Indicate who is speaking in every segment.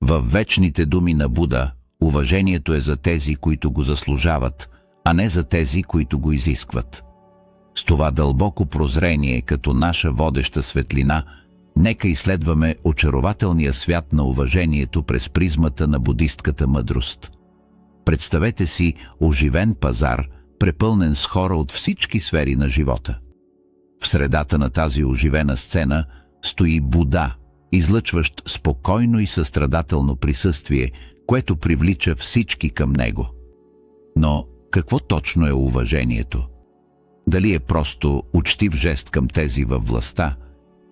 Speaker 1: Във вечните думи на Буда, уважението е за тези, които го заслужават, а не за тези, които го изискват. С това дълбоко прозрение като наша водеща светлина, нека изследваме очарователния свят на уважението през призмата на будистката мъдрост. Представете си оживен пазар, препълнен с хора от всички сфери на живота. В средата на тази оживена сцена стои Буда, излъчващ спокойно и състрадателно присъствие, което привлича всички към него. Но какво точно е уважението? Дали е просто учтив жест към тези във властта,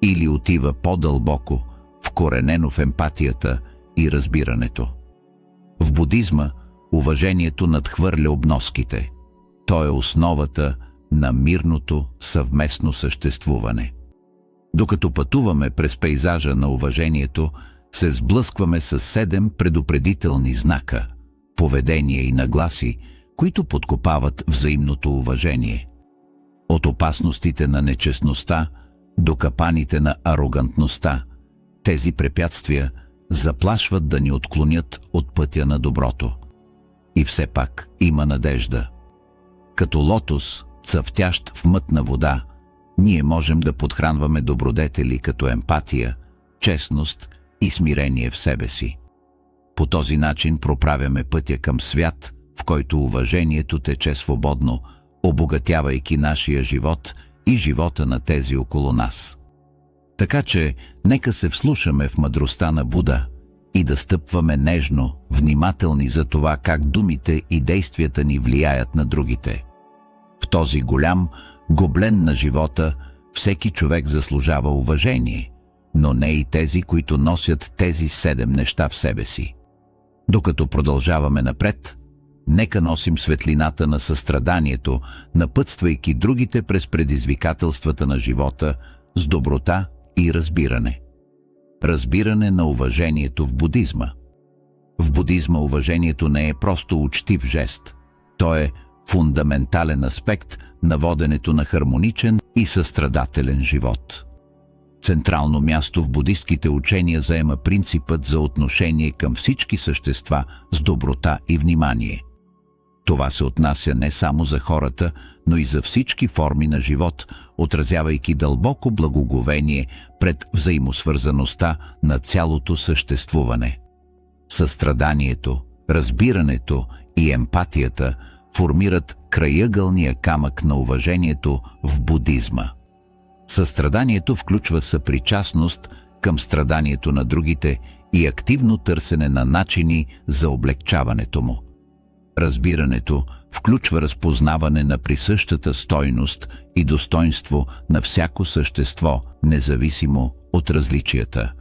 Speaker 1: или отива по-дълбоко, вкоренено в емпатията и разбирането? В будизма уважението надхвърля обноските. То е основата на мирното съвместно съществуване. Докато пътуваме през пейзажа на уважението, се сблъскваме с 7 предупредителни знака, поведения и нагласи, които подкопават взаимното уважение. От опасностите на нечестността до капаните на арогантността, тези препятствия заплашват да ни отклонят от пътя на доброто. И все пак има надежда. Като лотос, цъфтящ в мътна вода, ние можем да подхранваме добродетели като емпатия, честност и смирение в себе си. По този начин проправяме пътя към свят, в който уважението тече свободно, обогатявайки нашия живот и живота на тези около нас. Така че, нека се вслушаме в мъдростта на Буда и да стъпваме нежно, внимателни за това как думите и действията ни влияят на другите. В този голям гоблен на живота всеки човек заслужава уважение, но не и тези, които носят тези 7 неща в себе си. Докато продължаваме напред, нека носим светлината на състраданието, напътствайки другите през предизвикателствата на живота с доброта и разбиране. Разбиране на уважението в будизма. В будизма уважението не е просто учтив жест. То е фундаментален аспект на воденето на хармоничен и състрадателен живот. Централно място в будистките учения заема принципът за отношение към всички същества с доброта и внимание. Това се отнася не само за хората, но и за всички форми на живот, отразявайки дълбоко благоговение пред взаимосвързаността на цялото съществуване. Състраданието, разбирането и емпатията формират краягълния камък на уважението в будизма. Състраданието включва съпричастност към страданието на другите и активно търсене на начини за облегчаването му. Разбирането включва разпознаване на присъщата стойност и достойнство на всяко същество, независимо от различията.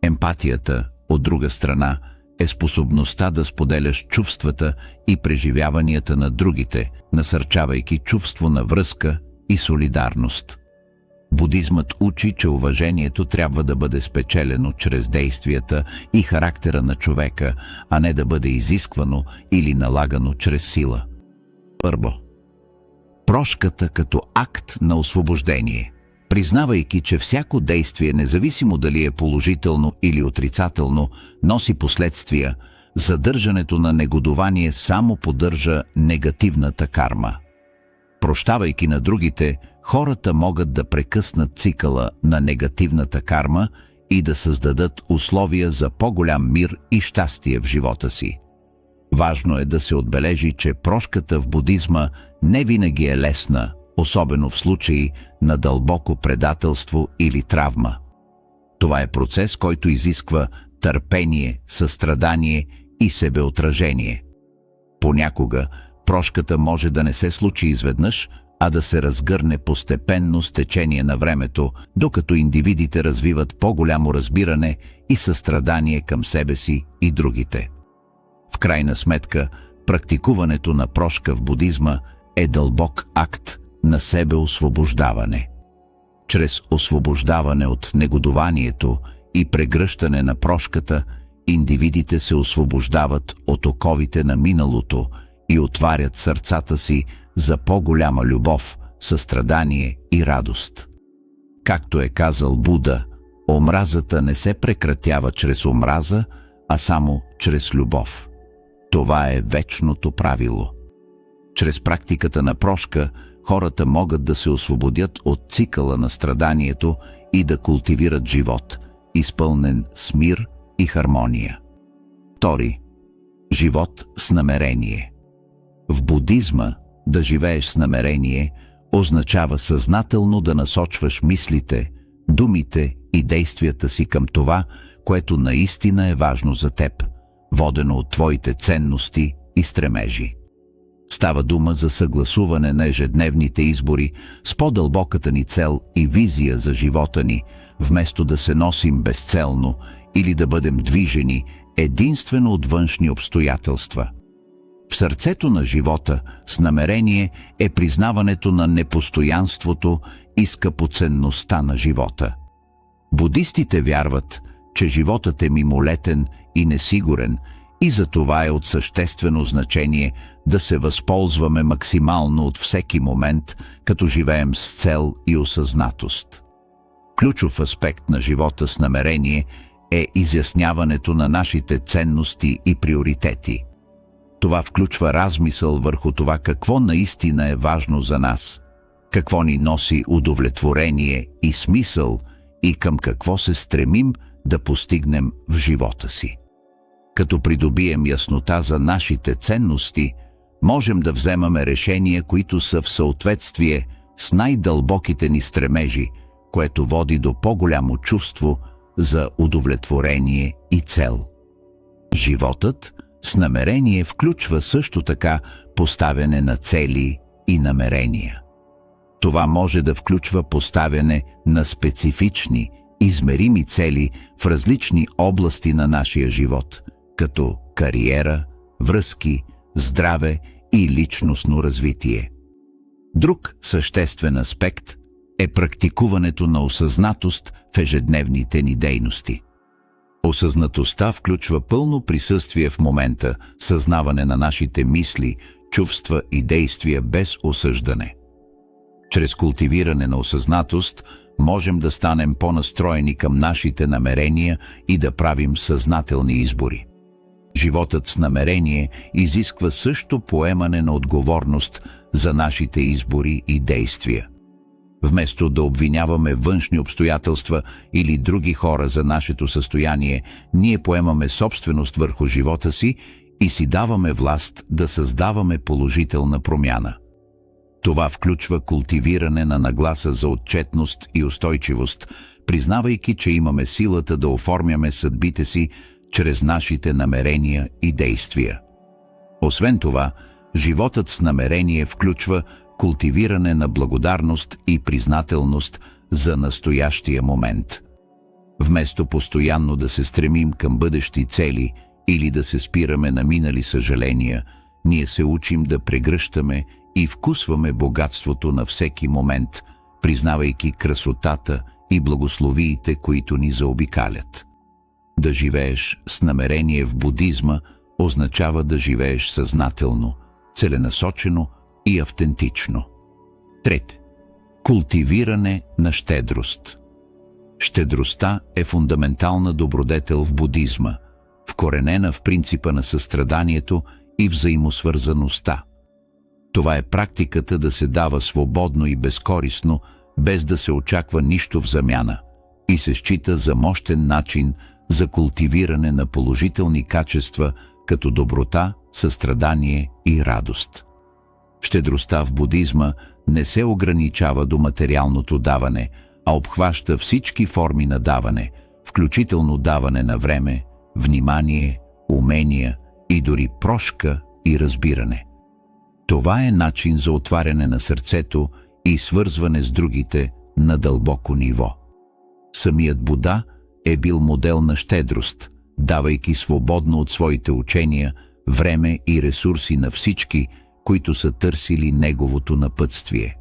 Speaker 1: Емпатията, от друга страна, е способността да споделяш чувствата и преживяванията на другите, насърчавайки чувство на връзка и солидарност. Будизмът учи, че уважението трябва да бъде спечелено чрез действията и характера на човека, а не да бъде изисквано или налагано чрез сила. Първо, прошката като акт на освобождение. Признавайки, че всяко действие, независимо дали е положително или отрицателно, носи последствия, задържането на негодование само поддържа негативната карма. Прощавайки на другите, хората могат да прекъснат цикъла на негативната карма и да създадат условия за по-голям мир и щастие в живота си. Важно е да се отбележи, че прошката в будизма не винаги е лесна, особено в случаи на дълбоко предателство или травма. Това е процес, който изисква търпение, състрадание и себеотражение. Понякога прошката може да не се случи изведнъж, а да се разгърне постепенно с течение на времето, докато индивидите развиват по-голямо разбиране и състрадание към себе си и другите. В крайна сметка, практикуването на прошка в будизма е дълбок акт на себеосвобождаване. Чрез освобождаване от негодованието и прегръщане на прошката, индивидите се освобождават от оковите на миналото и отварят сърцата си за по-голяма любов, състрадание и радост. Както е казал Буда, омразата не се прекратява чрез омраза, а само чрез любов. Това е вечното правило. Чрез практиката на прошка хората могат да се освободят от цикъла на страданието и да култивират живот, изпълнен с мир и хармония. Втори. Живот с намерение. В будизма да живееш с намерение означава съзнателно да насочваш мислите, думите и действията си към това, което наистина е важно за теб, водено от твоите ценности и стремежи. Става дума за съгласуване на ежедневните избори с по-дълбоката ни цел и визия за живота ни, вместо да се носим безцелно или да бъдем движени единствено от външни обстоятелства. В сърцето на живота с намерение е признаването на непостоянството и скъпоценността на живота. Будистите вярват, че животът е мимолетен и несигурен и за това е от съществено значение да се възползваме максимално от всеки момент, като живеем с цел и осъзнатост. Ключов аспект на живота с намерение е изясняването на нашите ценности и приоритети. Това включва размисъл върху това какво наистина е важно за нас, какво ни носи удовлетворение и смисъл и към какво се стремим да постигнем в живота си. Като придобием яснота за нашите ценности, можем да вземаме решения, които са в съответствие с най-дълбоките ни стремежи, което води до по-голямо чувство за удовлетворение и цел. Животът с намерение включва също така поставяне на цели и намерения. Това може да включва поставяне на специфични, измерими цели в различни области на нашия живот, като кариера, връзки, здраве и личностно развитие. Друг съществен аспект е практикуването на осъзнатост в ежедневните ни дейности. Осъзнатостта включва пълно присъствие в момента, съзнаване на нашите мисли, чувства и действия без осъждане. Чрез култивиране на осъзнатост можем да станем по-настроени към нашите намерения и да правим съзнателни избори. Животът с намерение изисква също поемане на отговорност за нашите избори и действия. Вместо да обвиняваме външни обстоятелства или други хора за нашето състояние, ние поемаме собственост върху живота си и си даваме власт да създаваме положителна промяна. Това включва култивиране на нагласа за отчетност и устойчивост, признавайки, че имаме силата да оформяме съдбите си чрез нашите намерения и действия. Освен това, животът с намерение включва култивиране на благодарност и признателност за настоящия момент. Вместо постоянно да се стремим към бъдещи цели или да се спираме на минали съжаления, ние се учим да прегръщаме и вкусваме богатството на всеки момент, признавайки красотата и благословиите, които ни заобикалят. Да живееш с намерение в будизма означава да живееш съзнателно, целенасочено и автентично. Трето. Култивиране на щедрост. Щедростта е фундаментална добродетел в будизма, вкоренена в принципа на състраданието и взаимосвързаността. Това е практиката да се дава свободно и безкористно, без да се очаква нищо в замяна, и се счита за мощен начин за култивиране на положителни качества като доброта, състрадание и радост. Щедростта в будизма не се ограничава до материалното даване, а обхваща всички форми на даване, включително даване на време, внимание, умения и дори прошка и разбиране. Това е начин за отваряне на сърцето и свързване с другите на дълбоко ниво. Самият Буда е бил модел на щедрост, давайки свободно от своите учения, време и ресурси на всички, които са търсили неговото напътствие.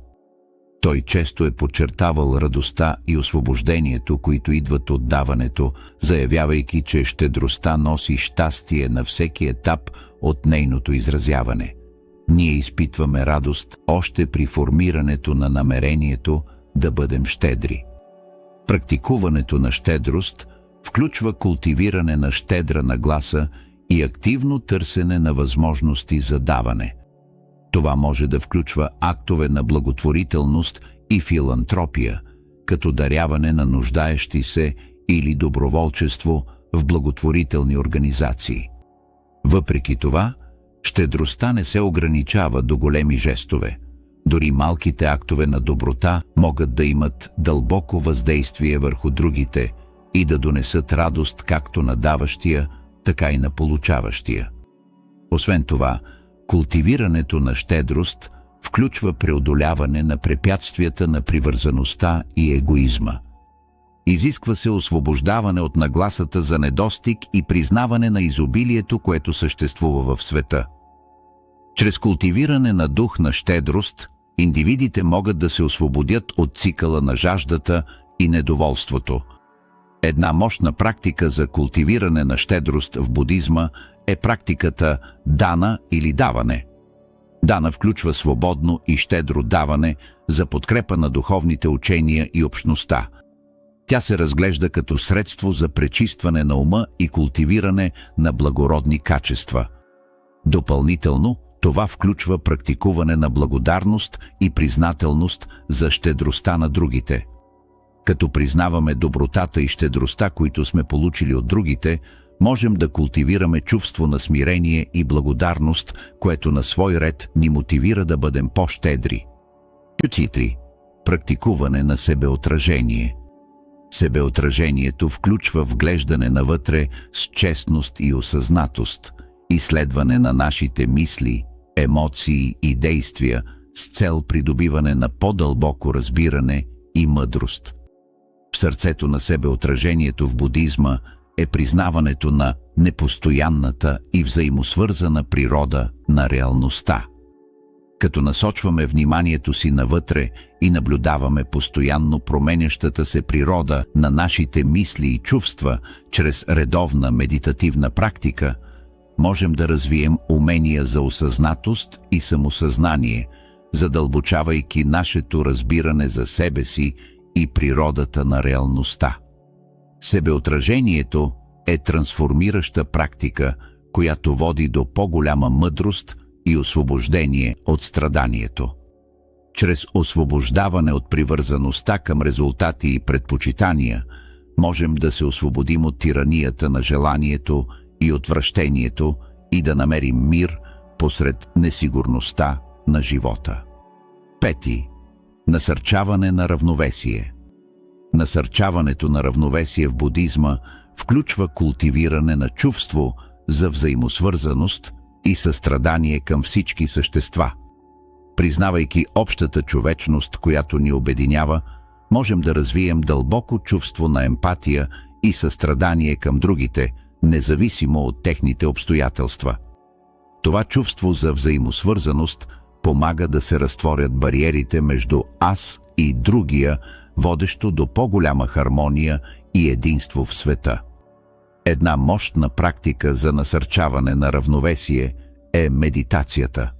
Speaker 1: Той често е подчертавал радостта и освобождението, които идват от даването, заявявайки, че щедростта носи щастие на всеки етап от нейното изразяване. Ние изпитваме радост още при формирането на намерението да бъдем щедри. Практикуването на щедрост Включва култивиране на щедра нагласа и активно търсене на възможности за даване. Това може да включва актове на благотворителност и филантропия, като даряване на нуждаещи се или доброволчество в благотворителни организации. Въпреки това, щедростта не се ограничава до големи жестове. Дори малките актове на доброта могат да имат дълбоко въздействие върху другите и да донесат радост както на даващия, така и на получаващия. Освен това, култивирането на щедрост включва преодоляване на препятствията на привързаността и егоизма. Изисква се освобождаване от нагласата за недостиг и признаване на изобилието, което съществува в света. Чрез култивиране на дух на щедрост, индивидите могат да се освободят от цикъла на жаждата и недоволството. Една мощна практика за култивиране на щедрост в будизма е практиката дана или даване. Дана включва свободно и щедро даване за подкрепа на духовните учения и общността. Тя се разглежда като средство за пречистване на ума и култивиране на благородни качества. Допълнително, това включва практикуване на благодарност и признателност за щедростта на другите. Като признаваме добротата и щедростта, които сме получили от другите, можем да култивираме чувство на смирение и благодарност, което на свой ред ни мотивира да бъдем по-щедри. 4. Практикуване на себеотражение. Себеотражението включва вглеждане навътре с честност и осъзнатост, изследване на нашите мисли, емоции и действия с цел придобиване на по-дълбоко разбиране и мъдрост. В сърцето на себеотражението в будизма е признаването на непостоянната и взаимосвързана природа на реалността. Като насочваме вниманието си навътре и наблюдаваме постоянно променящата се природа на нашите мисли и чувства чрез редовна медитативна практика, можем да развием умения за осъзнатост и самосъзнание, задълбочавайки нашето разбиране за себе си и природата на реалността. Себеотражението е трансформираща практика, която води до по-голяма мъдрост и освобождение от страданието. Чрез освобождаване от привързаността към резултати и предпочитания, можем да се освободим от тиранията на желанието и отвращението и да намерим мир посред несигурността на живота. 5. Насърчаване на равновесие. Насърчаването на равновесие в будизма включва култивиране на чувство за взаимосвързаност и състрадание към всички същества. Признавайки общата човечност, която ни обединява, можем да развием дълбоко чувство на емпатия и състрадание към другите, независимо от техните обстоятелства. Това чувство за взаимосвързаност помага да се разтворят бариерите между аз и другия, водещо до по-голяма хармония и единство в света. Една мощна практика за насърчаване на равновесие е медитацията.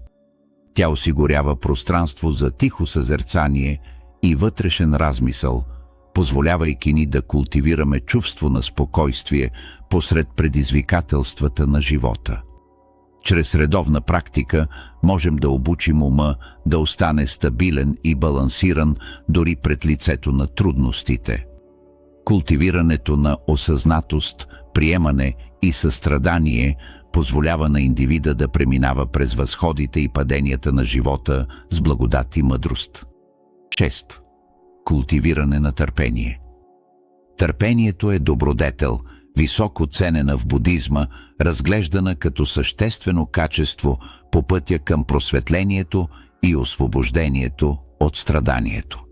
Speaker 1: Тя осигурява пространство за тихо съзерцание и вътрешен размисъл, позволявайки ни да култивираме чувство на спокойствие посред предизвикателствата на живота. Чрез редовна практика можем да обучим ума да остане стабилен и балансиран дори пред лицето на трудностите. Култивирането на осъзнатост, приемане и състрадание позволява на индивида да преминава през възходите и паденията на живота с благодат и мъдрост. 6. Култивиране на търпение. Търпението е добродетел, високо ценена в будизма, разглеждана като съществено качество по пътя към просветлението и освобождението от страданието.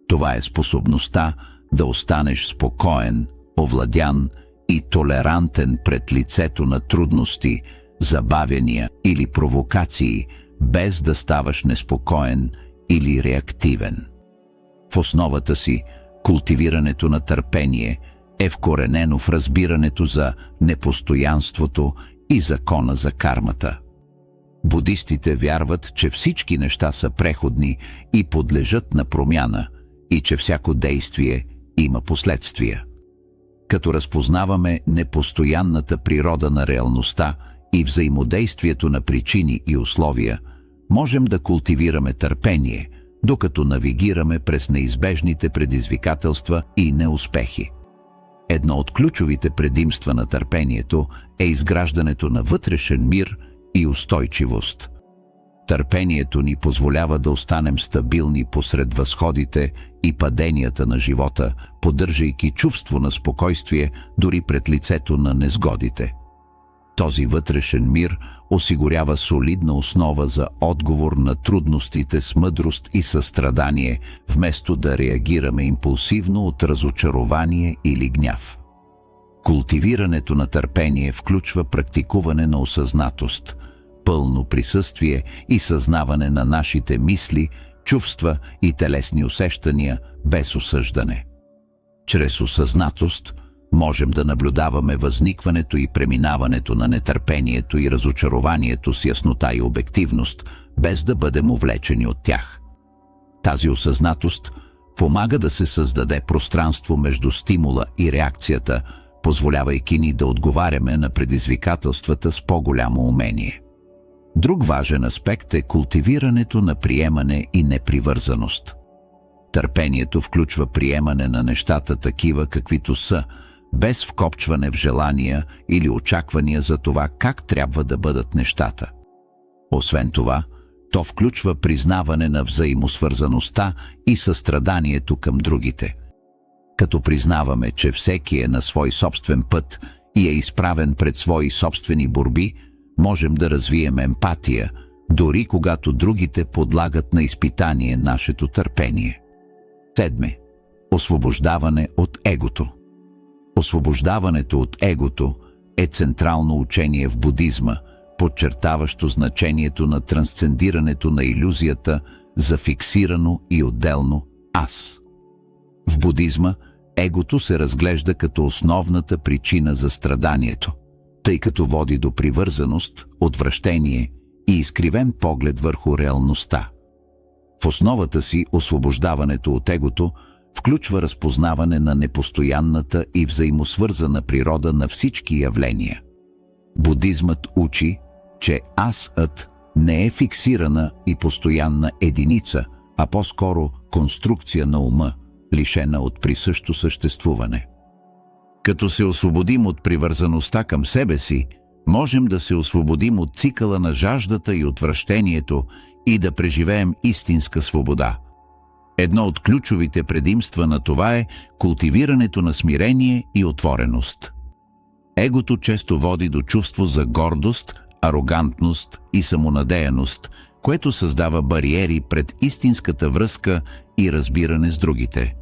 Speaker 1: Това е способността да останеш спокоен, овладян и толерантен пред лицето на трудности, забавяния или провокации, без да ставаш неспокоен или реактивен. В основата си, култивирането на търпение е вкоренено в разбирането за непостоянството и закона за кармата. Будистите вярват, че всички неща са преходни и подлежат на промяна, и че всяко действие има последствия. Като разпознаваме непостоянната природа на реалността и взаимодействието на причини и условия, можем да култивираме търпение, докато навигираме през неизбежните предизвикателства и неуспехи. Едно от ключовите предимства на търпението е изграждането на вътрешен мир и устойчивост. Търпението ни позволява да останем стабилни посред възходите и паденията на живота, поддържайки чувство на спокойствие дори пред лицето на незгодите. Този вътрешен мир осигурява солидна основа за отговор на трудностите с мъдрост и състрадание, вместо да реагираме импулсивно от разочарование или гняв. Култивирането на търпение включва практикуване на осъзнатост, пълно присъствие и съзнаване на нашите мисли, чувства и телесни усещания без осъждане. Чрез осъзнатост можем да наблюдаваме възникването и преминаването на нетърпението и разочарованието с яснота и обективност, без да бъдем увлечени от тях. Тази осъзнатост помага да се създаде пространство между стимула и реакцията, позволявайки ни да отговаряме на предизвикателствата с по-голямо умение. Друг важен аспект е култивирането на приемане и непривързаност. Търпението включва приемане на нещата такива, каквито са, без вкопчване в желания или очаквания за това как трябва да бъдат нещата. Освен това, то включва признаване на взаимосвързаността и състраданието към другите. Като признаваме, че всеки е на свой собствен път и е изправен пред свои собствени борби, можем да развием емпатия, дори когато другите подлагат на изпитание нашето търпение. 7. Освобождаване от егото. Освобождаването от егото е централно учение в будизма, подчертаващо значението на трансцендирането на илюзията за фиксирано и отделно аз. В будизма егото се разглежда като основната причина за страданието, тъй като води до привързаност, отвращение и изкривен поглед върху реалността. В основата си освобождаването от егото включва разпознаване на непостоянната и взаимосвързана природа на всички явления. Будизмът учи, че асът не е фиксирана и постоянна единица, а по-скоро конструкция на ума, лишена от присъщо съществуване. Като се освободим от привързаността към себе си, можем да се освободим от цикъла на жаждата и отвращението и да преживеем истинска свобода. Едно от ключовите предимства на това е култивирането на смирение и отвореност. Егото често води до чувство за гордост, арогантност и самонадеяност, което създава бариери пред истинската връзка и разбиране с другите.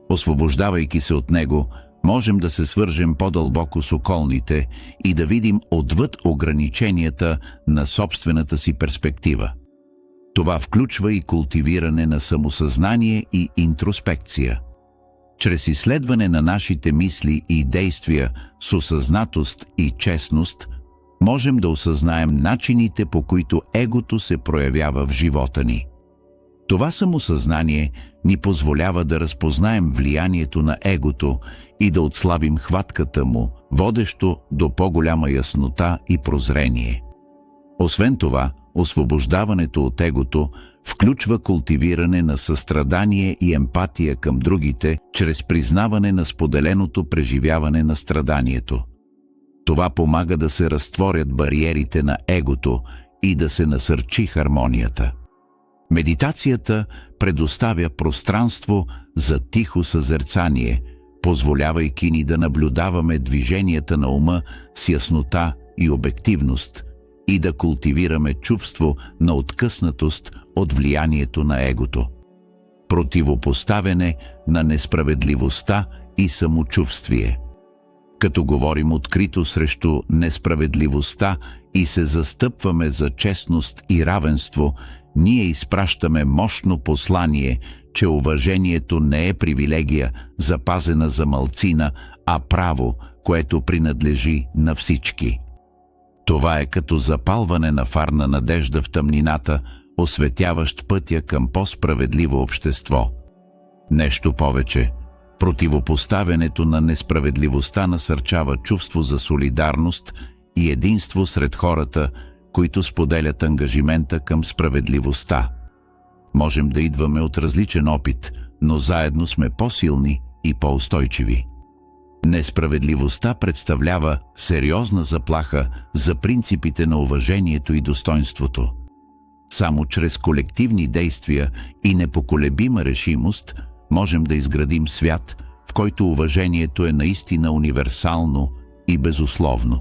Speaker 1: Освобождавайки се от него, можем да се свържем по-дълбоко с околните и да видим отвъд ограниченията на собствената си перспектива. Това включва и култивиране на самосъзнание и интроспекция. Чрез изследване на нашите мисли и действия с осъзнатост и честност, можем да осъзнаем начините, по които егото се проявява в живота ни. Това самосъзнание ни позволява да разпознаем влиянието на егото и да отслабим хватката му, водещо до по-голяма яснота и прозрение. Освен това, освобождаването от егото включва култивиране на състрадание и емпатия към другите, чрез признаване на споделеното преживяване на страданието. Това помага да се разтворят бариерите на егото и да се насърчи хармонията. Медитацията предоставя пространство за тихо съзерцание, позволявайки ни да наблюдаваме движенията на ума с яснота и обективност и да култивираме чувство на откъснатост от влиянието на егото. Противопоставяне на несправедливостта и самочувствие. Като говорим открито срещу несправедливостта и се застъпваме за честност и равенство, ние изпращаме мощно послание, че уважението не е привилегия, запазена за малцина, а право, което принадлежи на всички. Това е като запалване на фар на надежда в тъмнината, осветяващ пътя към по-справедливо общество. Нещо повече, Противопоставянето на несправедливостта насърчава чувство за солидарност и единство сред хората, които споделят ангажимента към справедливостта. Можем да идваме от различен опит, но заедно сме по-силни и по-устойчиви. Несправедливостта представлява сериозна заплаха за принципите на уважението и достойнството. Само чрез колективни действия и непоколебима решимост можем да изградим свят, в който уважението е наистина универсално и безусловно.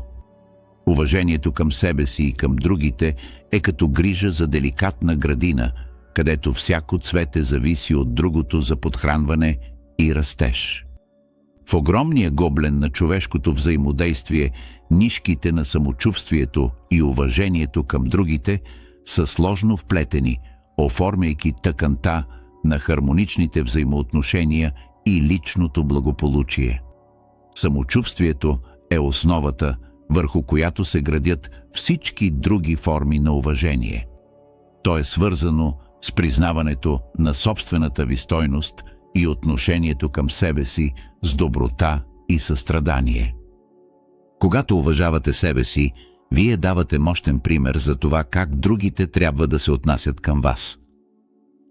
Speaker 1: Уважението към себе си и към другите е като грижа за деликатна градина, където всяко цвете зависи от другото за подхранване и растеж. В огромния гоблен на човешкото взаимодействие, нишките на самочувствието и уважението към другите са сложно вплетени, оформяйки тъканта на хармоничните взаимоотношения и личното благополучие. Самочувствието е основата, върху която се градят всички други форми на уважение. То е свързано с признаването на собствената ви стойност и отношението към себе си с доброта и състрадание. Когато уважавате себе си, вие давате мощен пример за това как другите трябва да се отнасят към вас.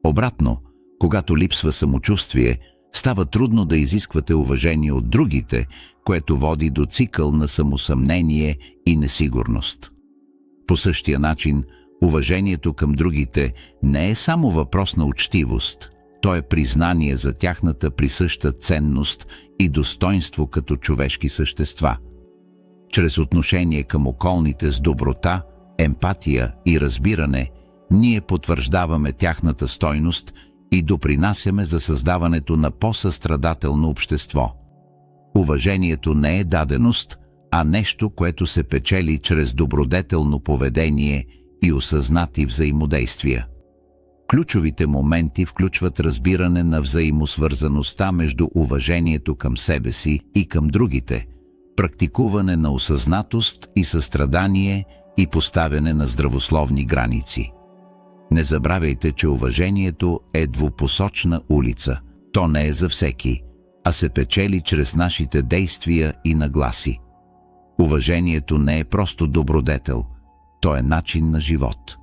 Speaker 1: Обратно, когато липсва самочувствие, става трудно да изисквате уважение от другите, което води до цикъл на самосъмнение и несигурност. По същия начин, уважението към другите не е само въпрос на учтивост, то е признание за тяхната присъща ценност и достоинство като човешки същества. Чрез отношение към околните с доброта, емпатия и разбиране, ние потвърждаваме тяхната стойност и допринасяме за създаването на по-състрадателно общество. Уважението не е даденост, а нещо, което се печели чрез добродетелно поведение и осъзнати взаимодействия. Ключовите моменти включват разбиране на взаимосвързаността между уважението към себе си и към другите, практикуване на осъзнатост и състрадание и поставяне на здравословни граници. Не забравяйте, че уважението е двупосочна улица. То не е за всеки, а се печели чрез нашите действия и нагласи. Уважението не е просто добродетел, то е начин на живот.